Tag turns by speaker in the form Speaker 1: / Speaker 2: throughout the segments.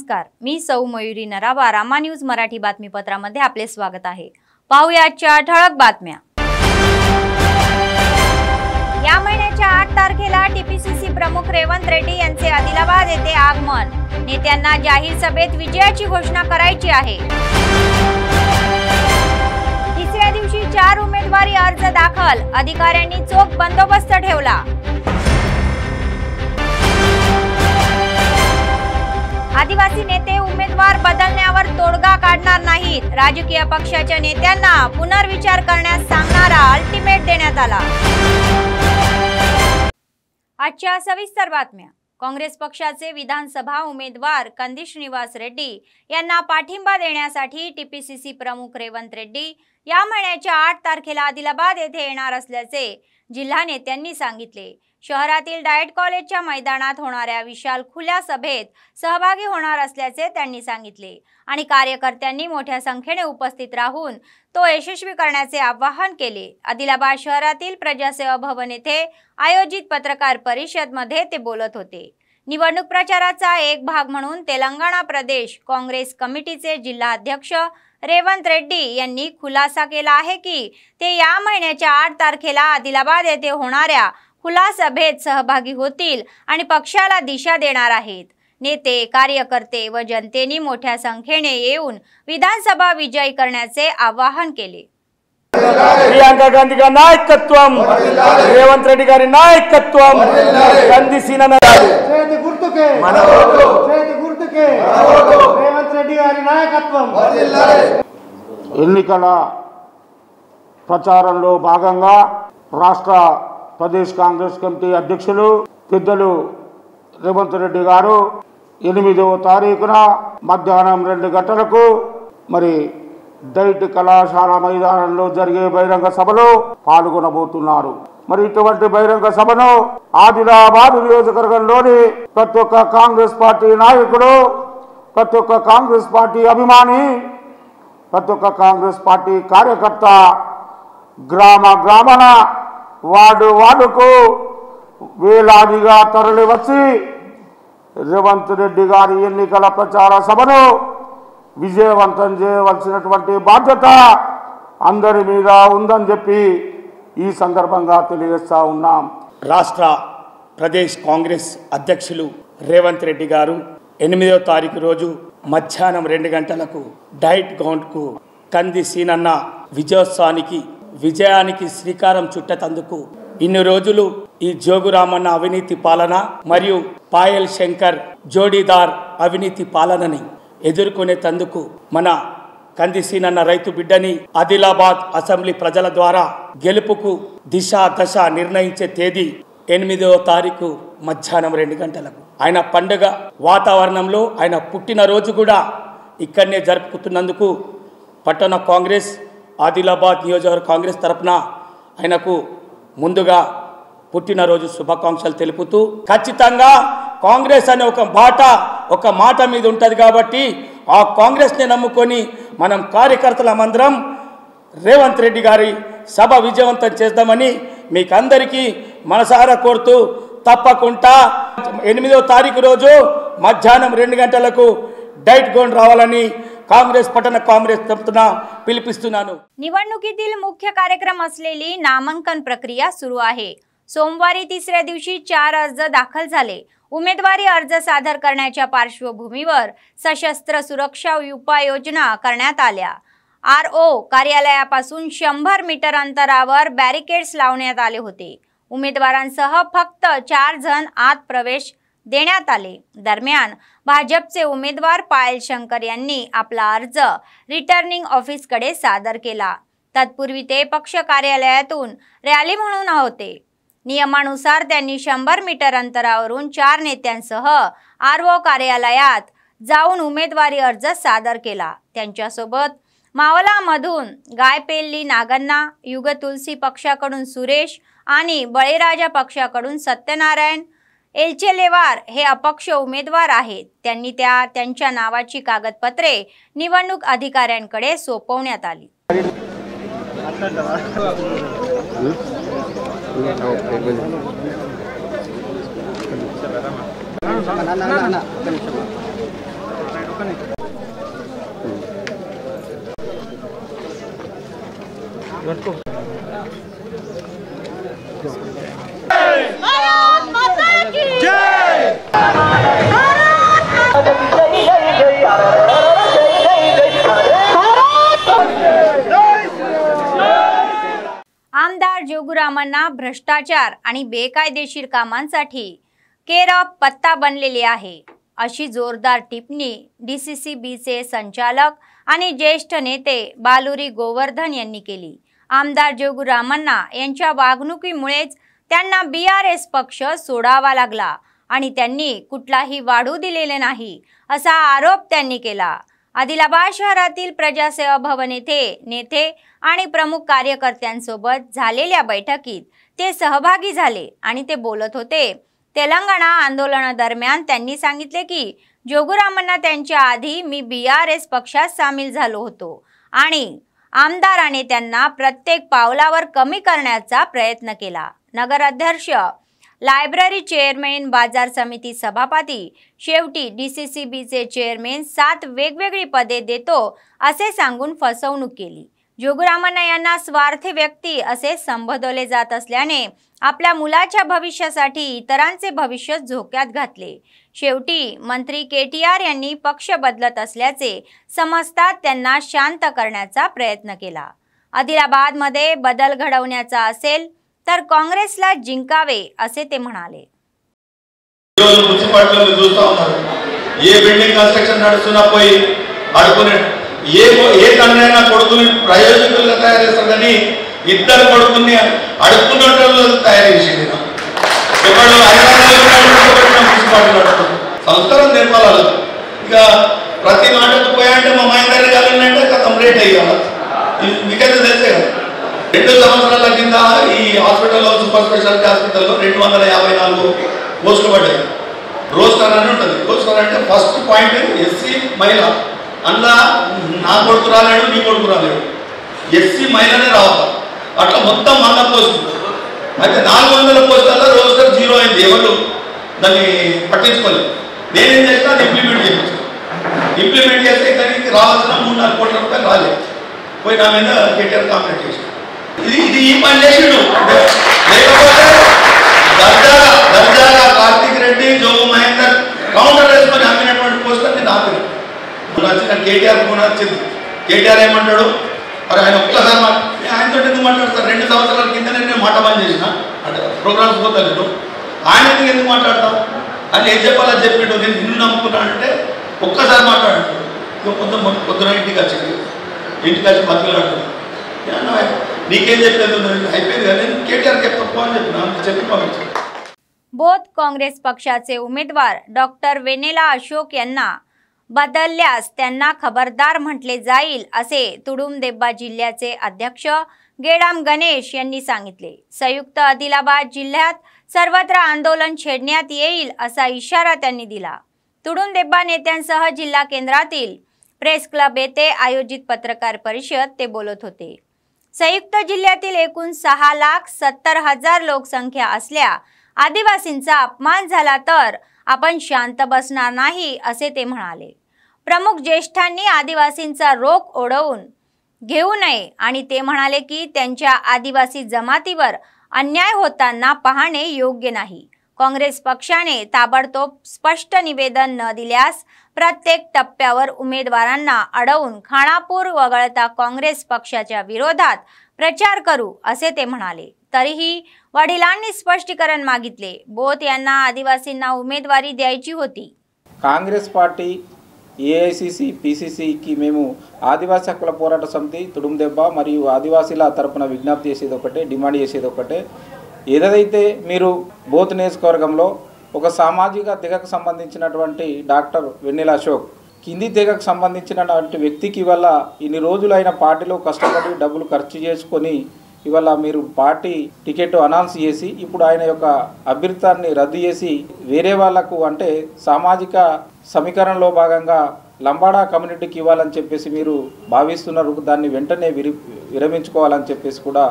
Speaker 1: नमस्कार, मी सौ मयुरी नरावा. रामा न्यूज मराठी बातमीपत्रामध्ये आपले स्वागत आहे. पाहूया आजच्या ठळक बातम्या. या महिन्याच्या 8 तारखेला टीपीसीसी प्रमुख रेवंत रेड्डी यांचे आदिलाबाद येथे आगमन. नेत्यांना जाहीर सभेत विजयाची घोषणा करायची आहे. तिसऱ्या दिवशी 4 उमेदवारी अर्ज दाखल. अधिकाऱ्यांनी चोख बंदोबस्त ठेवला. आदिवासी नेते उमेदवार बदलण्यावर तोडगा काढणार नाहीत. राजकीय पक्षाच्या नेत्यांना पुनर्विचार करण्यास सांगणारा अल्टिमेट देण्यात आला. आजच्या सविस्तर बातम्या. काँग्रेस पक्षाचे विधानसभा उमेदवार कंदी श्रीनिवास रेड्डी यांना पाठिंबा देण्यासाठी टीपीसीसी प्रमुख रेवंत रेड्डी या महिन्याच्या 8 तारखेला आदिलाबाद येथे येणार असल्याचे जिल्हा नेत्यांनी सांगितले. शहरातील डायट कॉलेजच्या मैदानात होणाऱ्या विशाल खुल्या सभेत सहभागी होणार असल्याचे त्यांनी सांगितले आणि कार्यकर्त्यांनी मोठ्या संख्येने उपस्थित राहून तो यशस्वी करण्याचे आवाहन केले. आदिलाबाद शहरातील प्रजासेवा भवन येथे आयोजित पत्रकार परिषदेमध्ये ते बोलत होते. निवडणूक प्रचाराचा एक भाग म्हणून तेलंगणा प्रदेश काँग्रेस कमिटीचे जिल्हा अध्यक्ष रेवंत रेड्डी यांनी खुलासा केला आहे की ते या महिन्याच्या 8 तारखेला आदिलाबाद येथे होणाऱ्या खुला सभेत सहभागी होतील आणि पक्षाला दिशा देणार आहेत. नेते, कार्यकर्ते व जनतेने मोठ्या संख्येने येऊन विधानसभा विजयी करण्याचे आवाहन केले.
Speaker 2: प्रियंका गांधी का नायकत्वम, रेवंत रेड्डी गारी नायकत्वम, कंदी सीनन्न
Speaker 3: చేతి గుర్తుకే రేవంత్ రెడ్డి గారి నాయకత్వం.
Speaker 4: ఎన్నికల ప్రచారంలో భాగంగా రాష్ట్ర ప్రదేశ్ కాంగ్రెస్ కమిటీ అధ్యక్షులు పెద్దలు రేవంత్ రెడ్డి గారు 8వ తారీఖున మధ్యాహ్నం 2 గంటలకు మరి డైట్ కళాశాల మైదానంలో జరిగే బహిరంగ సభలో పాల్గొనబోతున్నారు. మరి ఇటువంటి బహిరంగ సభను ఆదిలాబాద్ నియోజకవర్గంలోని ప్రతి ఒక్క కాంగ్రెస్ పార్టీ నాయకుడు, ప్రతి ఒక్క కాంగ్రెస్ పార్టీ అభిమాని, ప్రతి ఒక్క కాంగ్రెస్ పార్టీ కార్యకర్త గ్రామాన వార్డుకు వేలాదిగా తరలి వచ్చి రేవంత్ రెడ్డి గారి ఎన్నికల ప్రచార సభను విజయవంతం చేయవలసినటువంటి బాధ్యత అందరి మీద ఉందని చెప్పి ఈ సందర్భంగా తెలియజేస్తా ఉన్నాం.
Speaker 2: రాష్ట్ర ప్రదేశ్ కాంగ్రెస్ అధ్యక్షులు రేవంత్ రెడ్డి గారు 8వ తారీఖు రోజు మధ్యాహ్నం 2 గంటలకు డైట్ గ్రౌండ్కు కంది సీనన్న విజయానికి శ్రీకారం చుట్టేందుకు ఇన్ని రోజులు ఈ జోగురామన్న అవినీతి పాలన మరియు పాయల్ శంకర్ జోడీదార్ అవినీతి పాలనని ఎదుర్కొనేందుకు మన కంది సీనన్న రైతు బిడ్డని ఆదిలాబాద్ అసెంబ్లీ ప్రజల ద్వారా గెలుపుకు దశ నిర్ణయించే తేదీ 8వ తారీఖు మధ్యాహ్నం 2 గంటలకు ఆయన పండుగ వాతావరణంలో ఆయన పుట్టినరోజు కూడా ఇక్కడనే జరుపుకుతున్నందుకు పట్టణ కాంగ్రెస్ ఆదిలాబాద్ నియోజకవర్గ కాంగ్రెస్ తరఫున ఆయనకు ముందుగా పుట్టినరోజు శుభాకాంక్షలు తెలుపుతూ ఖచ్చితంగా కాంగ్రెస్ అనే ఒక మాట మీద ఉంటుంది కాబట్టి ఆ కాంగ్రెస్ని నమ్ముకొని మనం కార్యకర్తలమందరం రేవంత్ రెడ్డి గారి సభ విజయవంతం చేద్దామని మీకు అందరికీ మనసారా కోరుతూ తప్పకుండా 8వ తారీఖు రోజు మధ్యాహ్నం 2 గంటలకు डाइट ग्राउंड रावाలని काँग्रेस पटना काँग्रेस तर्फे पिलिपिस्तुన్నాను.
Speaker 1: निवडणुकीतील मुख्य कार्यक्रम असलेली नामांकन प्रक्रिया सुरू आहे. सोमवारी 3ऱ्या दिवशी 4 अर्ज दाखल झाले. उमेदवारी अर्ज सादर करण्याच्या पार्श्वभूमीवर सशस्त्र सुरक्षा उपाययोजना करण्यात आल्या. आरओ कार्यालयापासून 100 मीटर अंतरावर बॅरिकेड्स लावण्यात आले होते. उमेदवारांसह फक्त 4 जण आत प्रवेश देण्यात आले. दरम्यान भाजपचे उमेदवार पायल शंकर यांनी आपला अर्ज रिटर्निंग ऑफिसकडे सादर केला. तत्पूर्वी ते पक्ष कार्यालयातून रॅली म्हणून होते. नियमानुसार त्यांनी 100 मीटर अंतरावरून 4 नेत्यांसह आरओ कार्यालयात जाऊन उमेदवारी अर्ज सादर केला. त्यांच्यासोबत मावलामधून गायपेल्ली नागन्ना, युगतुलसी पक्षाकडून सुरेश आणि बळीराजा पक्षाकडून सत्यनारायण एलचेलेवार हे अपक्ष उमेदवार आहेत. त्यांनी त्यांच्या नावाची कागदपत्रे निवडणूक अधिकाऱ्यांकडे सोपवण्यात आली. आमदार जोगुरामांना भ्रष्टाचार आणि बेकायदेशीर कामांसाठी केरप पत्ता बनलेले आहे, अशी जोरदार टिप्पणी DCCBचे संचालक आणि ज्येष्ठ नेते बालुरी गोवर्धन यांनी केली। आमदार जोगुरामांना यांच्या वागणुकीमुळेच त्यांना BRS पक्ष सोडावा लागला आणि त्यांनी कुठलाही वाढू दिलेले नाही, असा आरोप त्यांनी केला। आदिलाबाद शहरातील प्रजासेवा भवन येथे नेते आणि प्रमुख कार्यकर्त्यांसोबत झालेल्या बैठकीत ते सहभागी झाले आणि ते बोलत होते। तेलंगणा आंदोलनादरम्यान त्यांनी सांगितले की जोगुरामांना त्यांच्या आधी मी BRS पक्षात सामील झालो होतो आणि आमदाराने त्यांना प्रत्येक पावलावर कमी करण्याचा प्रयत्न केला। नगराध्यक्ष, लायब्ररी चेअरमॅन, बाजार समिती सभापती, शेवटी DCCBचे चेअरमॅन 7 वेगवेगळी पदे देतो असे सांगून फसवणूक केली। जोगुरामांना यांना स्वार्थी व्यक्ती असे संबोधले जात असल्याने आपल्या मुलाच्या भविष्यासाठी इतरांचे भविष्य धोक्यात घातले। शेवटी मंत्री KTR यांनी पक्ष बदलत असल्याचे समजतात त्यांना शांत करण्याचा प्रयत्न केला। आदिलाबादमध्ये बदल घडवण्याचा असेल तर काँग्रेसला जिंकावे असे ते म्हणाले।
Speaker 5: ఏ బిల్డింగ్ కన్స్ట్రక్షన్ నడుస్తున్నా పోయి అడుకునే ఏ కన్నైనా కొడుకుని ప్రయోజకులుగా తయారు చేస్తారు కానీ ఇద్దరు కొడుకుని అడుక్కున్నట్లు తయారు చేసింది ఎప్పుడు సంస్కారం నేర్పాలి। ఇక ప్రతి మాటకు పోయాంటే మా మహేందర్ గారు అంటే కంప్లీట్ అయ్యాలి మీకైతే తెలిసే కదా। 2 సంవత్సరాల కింద ఈ హాస్పిటల్లో సూపర్ స్పెషాలిటీ హాస్పిటల్లో 254 పోస్టులు పడ్డాయి। రోస్టర్ అని ఉంటుంది। రోస్టర్ అంటే ఫస్ట్ పాయింట్ SC మహిళ, అందులో నా కొడుకు రాలేడు, నీ కొడుకు రాలేడు, SC మహిళనే రావాలి। అట్లా మొత్తం 100 పోస్టులు అయితే 400 పోస్టులలో రోస్టర్ 0 అయింది। ఎవరు దాన్ని పట్టించుకోలేదు। నేనేం చేసినా అది ఇంప్లిమెంట్ చేయించాను। ఇంప్లిమెంట్ చేస్తే ఇక్కడికి రావాల్సిన 3-4 కోట్ల రూపాయలు రాలేదు, పోయి నా మీద KTR కాంప్లైంట్ చేసి ఇది ఈ పని చేసిండు। లేకపోతే దర్జాగా కార్తిక్ రెడ్డి, జోగు మహేందర్ కౌంటర్ వేసుకొని అమ్మినటువంటి పోస్టర్ నేను ఆపిన వచ్చిన KTR ఫోన్ వచ్చింది। KTR ఏమంటాడు, అరే ఆయన ఒక్కసారి ఆయనతో ఎందుకు మాట్లాడతారు? 2 సంవత్సరాల కింద నేను మాట బంద్ చేసిన అంటే ప్రోగ్రామ్స్ పోతాను, ఆయన ఎందుకు మాట్లాడతాం అని ఏం చెప్పాలో చెప్పిండు। నేను నిన్ను నమ్ముకున్నానంటే ఒక్కసారి మాట్లాడుతాడు। పొద్దున ఇంటికి వచ్చి బతులాడుతున్నాను, నీకేం చెప్పేది అయిపోయింది కానీ KTR చెప్తా అని చెప్పి పంపించాను।
Speaker 1: बोथ काँग्रेस पक्षाचे उमेदवार डॉक्टर वेनेला अशोक यांना बदलल्यास त्यांना खबरदार म्हटले जाईल असे तुडुंबदेब्बा जिल्ह्याचे अध्यक्ष गेडाम गणेश यांनी सांगितले। संयुक्त आदिलाबाद जिल्ह्यात सर्वत्र आंदोलन छेडण्यात येईल असा इशारा त्यांनी दिला। तुडुंबदेब्बा नेत्यांसह जिल्हा केंद्रातील प्रेस क्लब येथे आयोजित पत्रकार परिषद ते बोलत होते। संयुक्त जिल्ह्यातील एकूण 6,70,000 लोकसंख्या असल्या आदिवासींचा अपमान झाला तर आपण शांत बसणार नाही असे ते म्हणाले। प्रमुख ज्येष्ठांनी आदिवासींचा रोख ओढवून घेऊ नये आणि ते म्हणाले की त्यांच्या आदिवासी जमातीवर अन्याय होताना पाहणे योग्य नाही। काँग्रेस पक्षाने ताबडतोब स्पष्ट निवेदन न दिल्यास प्रत्येक टप्प्यावर उमेदवारांना अडवून खानापूर वगळता काँग्रेस पक्षाच्या विरोधात प्रचार करू असे ते म्हणाले। तरीही वडिलांनी स्पष्टीकरण मागितले। बोथ यांना आदिवासींना उमेदवारी द्यायची होती।
Speaker 6: कांग्रेस पार्टी AICC PCC की మేము ఆదివాసీ హక్కుల పోరాట సమితి తుడుందెబ్బ మరియు ఆదివాసీల తరపున విజ్ఞప్తి చేసేది ఒకటే, డిమాండ్ చేసేది ఒకటే, ఏదైతే మీరు బోత్ నియోజకవర్గంలో ఒక సామాజిక తెగకు సంబంధించినటువంటి డాక్టర్ వెన్నెల అశోక్ కింది తెగకు సంబంధించినటువంటి వ్యక్తికి ఇవాళ ఇన్ని రోజులైన పార్టీలో కష్టపడి డబ్బులు ఖర్చు చేసుకొని ఇవాళ మీరు పార్టీ టికెట్ అనౌన్స్ చేసి ఇప్పుడు ఆయన యొక్క అభ్యర్థాన్ని రద్దు చేసి వేరే వాళ్లకు అంటే సామాజిక సమీకరణలో భాగంగా లంబాడా కమ్యూనిటీకి ఇవ్వాలని చెప్పేసి మీరు భావిస్తున్నారు। దాన్ని వెంటనే విరమించుకోవాలని చెప్పేసి కూడా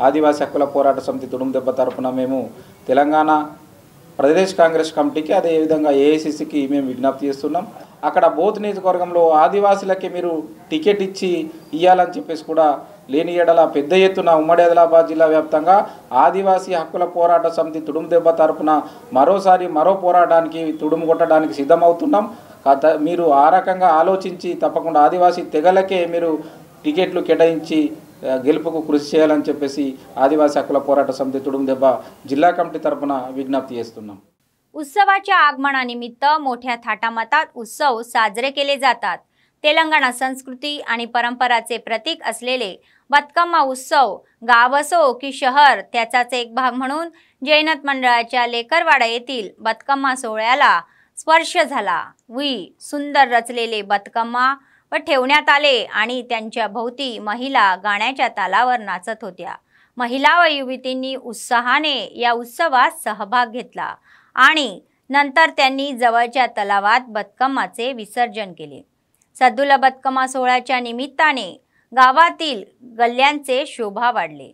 Speaker 6: ఆదివాసీ హక్కుల పోరాట సమితి తుడుందెబ్బ తరపున మేము తెలంగాణ ప్రదేశ్ కాంగ్రెస్ కమిటీకి అదే విధంగా AICCకి మేము విజ్ఞప్తి చేస్తున్నాం। అక్కడ బోత్ నియోజకవర్గంలో ఆదివాసీలకి మీరు టికెట్ ఇచ్చి ఇవ్వాలని చెప్పేసి కూడా లేని ఎడల పెద్ద ఎత్తున ఉమ్మడి ఆదిలాబాద్ జిల్లా వ్యాప్తంగా ఆదివాసీ హక్కుల పోరాట సమితి తుడుము దెబ్బ తరపున మరో పోరాటానికి తుడుము కొట్టడానికి సిద్ధమవుతున్నాం. మీరు ఆ రకంగా ఆలోచించి తప్పకుండా ఆదివాసీ తెగలకే మీరు టికెట్లు కేటాయించి గెలుపుకు కృషి చేయాలని చెప్పేసి आदिवासी हक्कुల పోరాట समिती तुडुम दెబ్బ जिल्हा कमिटी तर्फे विज्ञप्ती చేస్తున్నాం.
Speaker 1: उत्सवाच्या आगमनानिमित्त मोठ्या थाटामाटात उत्सव साजरे केले जातात. तेलंगणा संस्कृती आणि परंपराचे प्रतीक असलेले बतकम्मा उत्सव गाव असो की शहर त्याचाच एक भाग म्हणून जैनत मंडळाच्या लेकरवाडा येथील बतकम्मा सोहळ्याला स्पर्श झाला. सुंदर रचलेले बतकम्मा व ठेवण्यात आले आणि त्यांच्या भोवती महिला गाण्याच्या तालावर नाचत होत्या. महिला व युवतींनी उत्साहाने या उत्सवात सहभाग घेतला आणि नंतर त्यांनी जवळच्या तलावात बतकम्माचे विसर्जन केले. सद्दुला बतकम्मा सोहळ्याच्या निमित्ताने गावातील गल्ल्यांचे शोभा वाढले.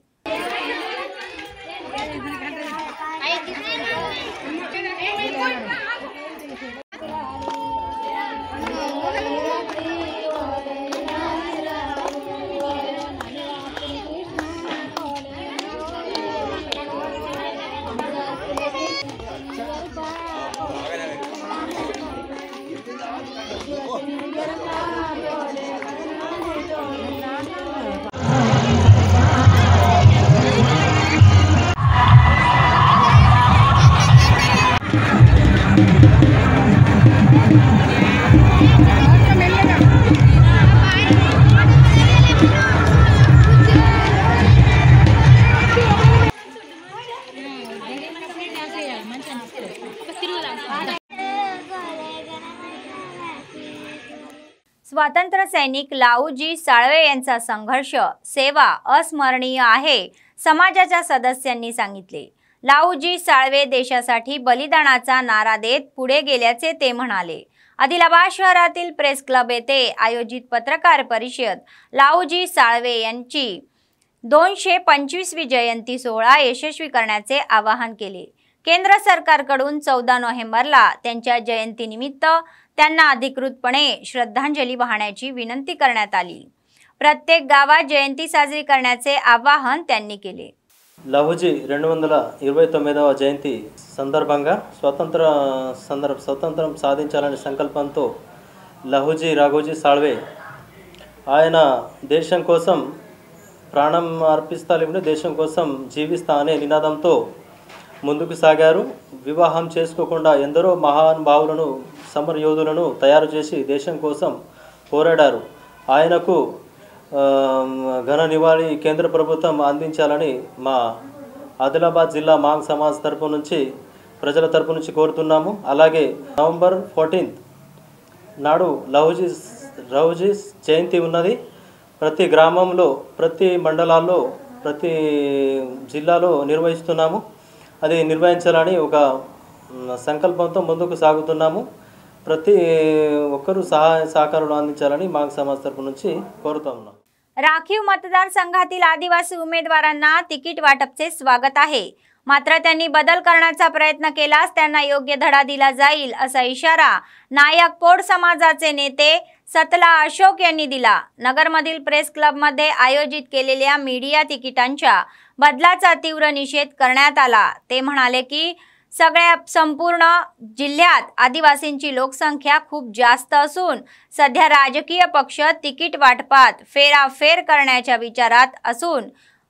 Speaker 1: स्वातंत्र्य सैनिक लाऊजी साळवे यांचा संघर्ष सेवा अस्मरणीय आहे, समाजाच्या सदस्यांनी सांगितले. लाऊजी साळवे देशासाठी बलिदानाचा नारा देत पुढे गेल्याचे ते म्हणाले. आदिलाबाद शहरातील प्रेस क्लब येथे आयोजित पत्रकार परिषद लाऊजी साळवे यांची 225वी जयंती सोहळा यशस्वी करण्याचे आवाहन केले. केंद्र सरकारकडून 14 नोव्हेंबरला त्यांच्या जयंतीनिमित्त त्यांना अधिकृतपणे श्रद्धांजली वाहण्याची विनंती करण्यात आली. प्रत्येक गावात जयंती साजरी करण्याचे आवाहन त्यांनी केले.
Speaker 7: లహుజీ 229వ జయంతి సందర్భంగా స్వతంత్రం సాధించాలనే సంకల్పంతో లహుజీ రాఘోజీ సాల్వే ఆయన దేశం కోసం ప్రాణం అర్పిస్తా లేకుంటే దేశం కోసం జీవిస్తా అనే నినాదంతో ముందుకు సాగారు. వివాహం చేసుకోకుండా ఎందరో మహానుభావులను సమర యోధులను తయారు చేసి దేశం కోసం పోరాడారు. ఆయనకు ఘన నివాళి కేంద్ర ప్రభుత్వం అందించాలని మా ఆదిలాబాద్ జిల్లా మాంగ్ సమాజ్ తరపు నుంచి ప్రజల తరపు నుంచి కోరుతున్నాము. అలాగే నవంబర్ 14 నాడు లహుజీ జయంతి ఉన్నది. ప్రతి గ్రామంలో, ప్రతి మండలాల్లో, ప్రతి జిల్లాలో నిర్వహిస్తున్నాము. అది నిర్వహించాలని ఒక సంకల్పంతో ముందుకు సాగుతున్నాము. ప్రతి ఒక్కరూ సహాయ సహకారాలు అందించాలని మాంగ్ సమాజ్ తరపు నుంచి కోరుతా ఉన్నాం.
Speaker 1: राखीव मतदारसंघातील आदिवासी उमेदवारांना तिकीट वाटपचे स्वागत आहे, मात्र त्यांनी बदल करण्याचा प्रयत्न केल्यास त्यांना योग्य धडा दिला जाईल असा इशारा नायक पोड समाजाचे नेते सतला अशोक यांनी दिला. नगरमधील प्रेस क्लबमध्ये आयोजित केलेल्या मीडिया तिकिटांच्या बदलाचा तीव्र निषेध करण्यात आला. ते म्हणाले की संपूर्ण जिल्ह्यात आदिवासींची लोकसंख्या खूप जास्त असून सध्या राजकीय पक्ष तिकीट वाटपात फेराफेर करण्याच्या विचारात असून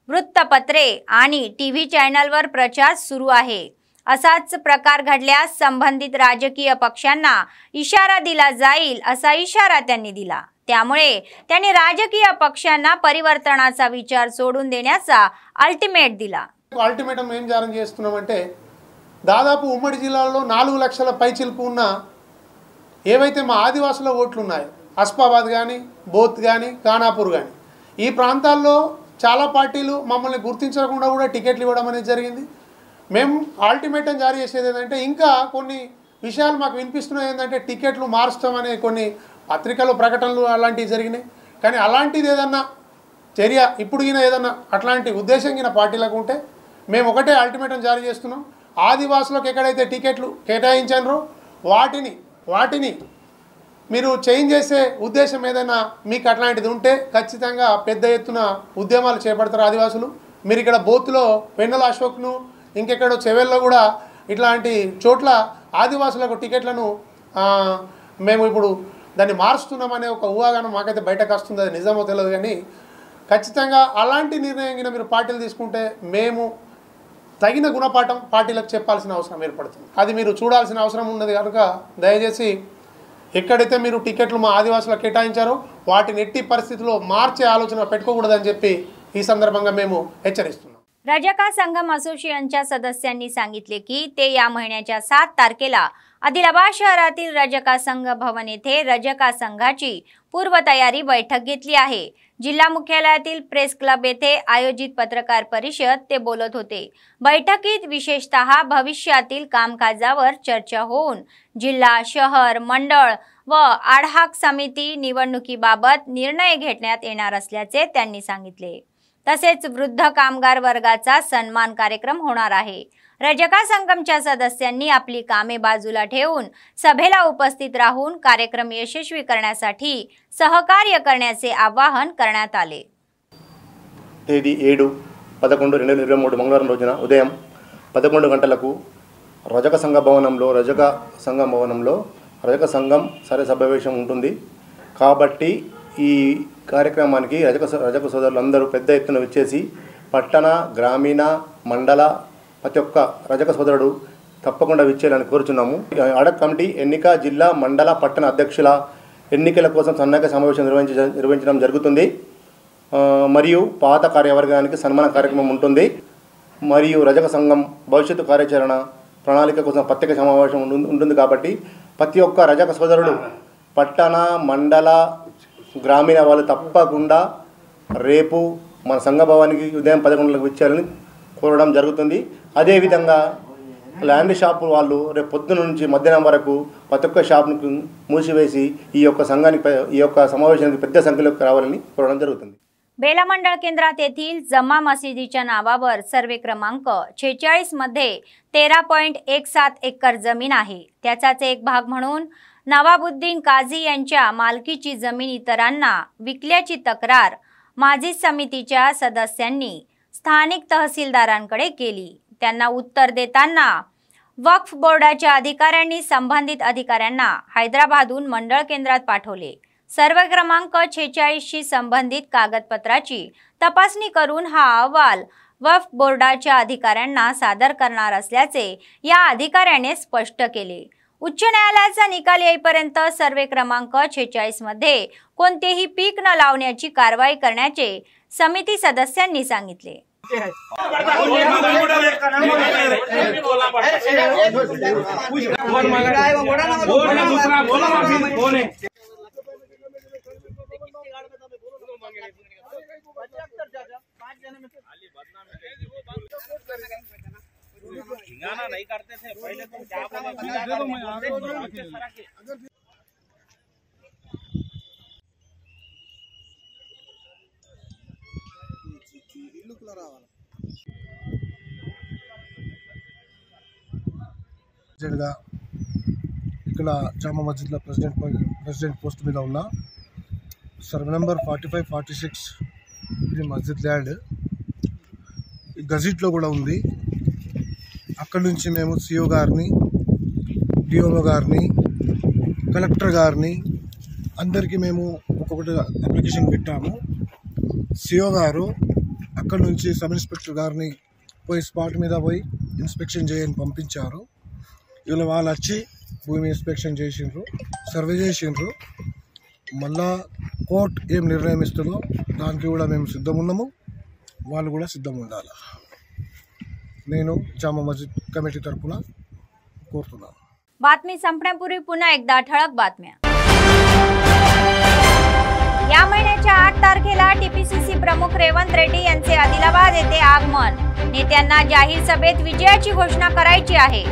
Speaker 1: वृत्तपत्रे आणि टीव्ही चॅनलवर प्रचार सुरू आहे. असाच प्रकार घडल्यास संबंधित राजकीय पक्षांना इशारा दिला जाईल असा इशारा त्यांनी दिला. त्यामुळे त्यांनी राजकीय पक्षांना परिवर्तनाचा विचार सोडून देण्याचा अल्टिमेट दिला.
Speaker 3: అల్టిమేటం ఏం జారీ చేస్తున్నామంటే దాదాపు ఉమ్మడి జిల్లాలో 4 లక్షల పైచిలుపు ఉన్న ఏవైతే మా ఆదివాసుల ఓట్లు ఉన్నాయో అస్పాబాద్ కానీ, బోత్ కానీ, ఖానాపూర్ కానీ ఈ ప్రాంతాల్లో చాలా పార్టీలు మమ్మల్ని గుర్తించకుండా కూడా టికెట్లు ఇవ్వడం అనేది జరిగింది. మేము అల్టిమేటం జారీ చేసేది ఏంటంటే ఇంకా కొన్ని విషయాలు మాకు వినిపిస్తున్నాయి. ఏంటంటే టికెట్లు మార్చడం అనే కొన్ని పత్రికలు ప్రకటనలు అలాంటివి జరిగినాయి. కానీ అలాంటిది ఏదన్నా చర్య ఇప్పుడు ఏదన్నా అట్లాంటి ఉద్దేశంగిన పార్టీలకు ఉంటే మేము ఒకటే అల్టిమేటం జారీ చేస్తున్నాం. ఆదివాసులకు ఎక్కడైతే టికెట్లు కేటాయించారో వాటిని మీరు చేంజ్ చేసే ఉద్దేశం ఏదైనా మీకు అట్లాంటిది ఉంటే ఖచ్చితంగా పెద్ద ఎత్తున ఉద్యమాలు చేపడతారు ఆదివాసులు. మీరు ఇక్కడ బోత్లో వెన్నెల అశోక్ను ఇంకెక్కడో చెవెల్లో కూడా ఇట్లాంటి చోట్ల ఆదివాసులకు టికెట్లను మేము ఇప్పుడు దాన్ని మారుస్తున్నామనే ఒక ఊహాగానం మాకైతే బయటకు వస్తుంది. అది నిజమో తెలియదు, కానీ ఖచ్చితంగా అలాంటి నిర్ణయం కింద మీరు పార్టీలు తీసుకుంటే మేము తగిన గుణపాఠం పార్టీలకు చెప్పాల్సిన అవసరం ఏర్పడుతుంది. అది మీరు చూడాల్సిన అవసరం ఉన్నది కనుక దయచేసి ఎక్కడైతే మీరు టికెట్లు మా ఆదివాసులకు కేటాయించారో వాటిని ఎట్టి परिस्थितीలో మార్చే ఆలోచన పెట్టుకోకూడదని చెప్పి ఈ संदर्भांगा మేము హెచ్చరిస్తున్నాం.
Speaker 1: रजका संगम असोसिएशनच्या सदस्यांनी सांगितले की ते या महिन्याच्या 7 तारखेला आदिलाबाद शहरातील रजका संघ भवन येथे रजका संघाची पूर्वतयारी बैठक घेतली आहे. जिल्हा मुख्यालयातील प्रेस क्लब येथे आयोजित पत्रकार परिषद ते बोलत होते. बैठकीत विशेषतः भविष्यातील कामकाजावर चर्चा होऊन जिल्हा, शहर, मंडळ व आढाक समिती निवडणुकीबाबत निर्णय घेण्यात येणार असल्याचे त्यांनी सांगितले. तसेच वृद्ध कामगार वर्गाचा सन्मान कार्यक्रम होणार आहे. रजका संगमच्या सदस्यांनी आपली कामे बाजूला ठेवून सभेला उपस्थित राहून कार्यक्रम यशस्वी करण्यासाठी सहकार्य करण्याचे आवाहन करण्यात आले.
Speaker 8: తేదీ 7/11/2023 మంగళవారం రోజున ఉదయం 11 గంటలకు రజక సంఘం సరే సమావేశం ఉంటుంది. కాబట్టి ఈ కార్యక్రమానికి రజక సోదరులందరూ పెద్ద ఎత్తున వచ్చేసి పట్టణ, గ్రామీణ, మండల ప్రతి ఒక్క రజక సోదరుడు తప్పకుండా విచ్చేయాలని కోరుచున్నాము. అడక్ కమిటీ ఎన్నిక, జిల్లా, మండల, పట్టణ అధ్యక్షుల ఎన్నికల కోసం సన్నాహక సమావేశం నిర్వహించడం జరుగుతుంది. మరియు పాత కార్యవర్గానికి సన్మాన కార్యక్రమం ఉంటుంది. మరియు రజక సంఘం భవిష్యత్తు కార్యాచరణ ప్రణాళిక కోసం ప్రత్యేక సమావేశం ఉంటుంది. కాబట్టి ప్రతి ఒక్క రజక సోదరుడు పట్టణ, మండల, గ్రామీణ వాళ్ళు తప్పకుండా రేపు మన సంఘ భవానికి ఉదయం 11 గంటలకు విచ్చేయాలని కోరడం జరుగుతుంది. అదేవిధంగా ల్యాండ్ షాపు వాళ్ళు రేపు పొద్దున నుంచి మధ్యాహ్నం వరకు ప్రతి ఒక్క షాప్ను మూసివేసి ఈ యొక్క సమావేశానికి పెద్ద సంఖ్యలో రావాలని కోరడం జరుగుతుంది.
Speaker 1: बेला मंडळ केंद्रात येथील जमा मशिदीच्या नावावर सर्वे क्रमांक 46 मध्ये 13.17 एकर जमीन आहे. त्याचाच एक भाग म्हणून नवाबुद्दीन काझी यांच्या मालकीची जमीन इतरांना विकल्याची तक्रार माजी समितीच्या सदस्यांनी स्थानिक तहसीलदारांकडे केली. त्यांना उत्तर देताना वक्फ बोर्डाच्या अधिकाऱ्यांनी संबंधित अधिकाऱ्यांना हैदराबादहून मंडळ केंद्रात पाठवले. सर्वे क्रमांक 46शी संबंधित कागदपत्राची तपासणी करून हा अहवाल वक्फ बोर्डाच्या अधिकाऱ्यांना सादर करणार असल्याचे या अधिकाऱ्याने स्पष्ट केले. उच्च न्यायालयाचा निकाल येईपर्यंत सर्वे क्रमांक 46 मध्ये कोणतेही पीक न लावण्याची कारवाई करण्याचे समिती सदस्यांनी सांगितले.
Speaker 6: नहीं करते थे पहले, तुम क्या बोले
Speaker 9: ఇక్కడ జామా మస్జిద్లో ప్రెసిడెంట్ పోస్ట్ మీద ఉన్న సర్వే నెంబర్ 45-46 ఇది మస్జిద్ ల్యాండ్. ఈ గజిట్లో కూడా ఉంది. అక్కడి నుంచి మేము సిఓ గారిని, డిఓఓ గారిని, కలెక్టర్ గారిని అందరికీ మేము ఒక్కొక్కటి అప్లికేషన్ పెట్టాము. సిఓ గారు అక్కడి నుంచి సబ్ ఇన్స్పెక్టర్ గారిని పోయి స్పాట్ మీద పోయి ఇన్స్పెక్షన్ చేయని పంపించారు. ఇవాళ వాళ్ళు వచ్చి భూమి ఇన్స్పెక్షన్ చేసిండ్రు, సర్వే చేసిండ్రు. మళ్ళా కోర్టు ఏం నిర్ణయం ఇస్తుందో దానికి కూడా మేము సిద్ధం ఉన్నాము, వాళ్ళు కూడా సిద్ధం ఉండాలి. నేను जामा मस्जिद कमिटी तर्फुन कोरతున్నాను.
Speaker 1: बातमी संपण्यापूर्वी पुन्हा एकदा ठळक बातम्या. या महिन्याच्या 8 तारखेला टीपीसीसी प्रमुख रेवंत रेड्डी यांचे आदिलाबाद येथे आगमन. नेत्यांना जाहीर सभेत विजयाची घोषणा करायची आहे.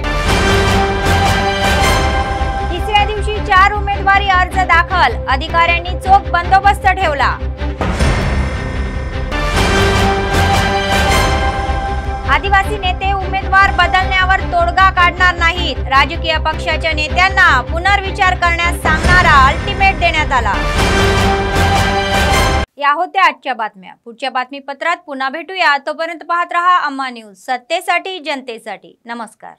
Speaker 1: तिसऱ्या दिवशी 4 उमेदवारी अर्ज दाखल, अधिकाऱ्यांनी चोख बंदोबस्त ठेवला. आदिवासी नेते उमेदवार बदलण्यावर तोडगा काढणार नाहीत. राजकीय पक्षाच्या नेत्यांना पुनर्विचार करण्यास सांगणारा अल्टिमेट देण्यात आला. या होत्या आजच्या बातम्या. पुढच्या बातमीपत्रात पुन्हा भेटूया. तोपर्यंत पाहत रहा अम्मा न्यूज, सत्तेसाठी जनतेसाठी. नमस्कार.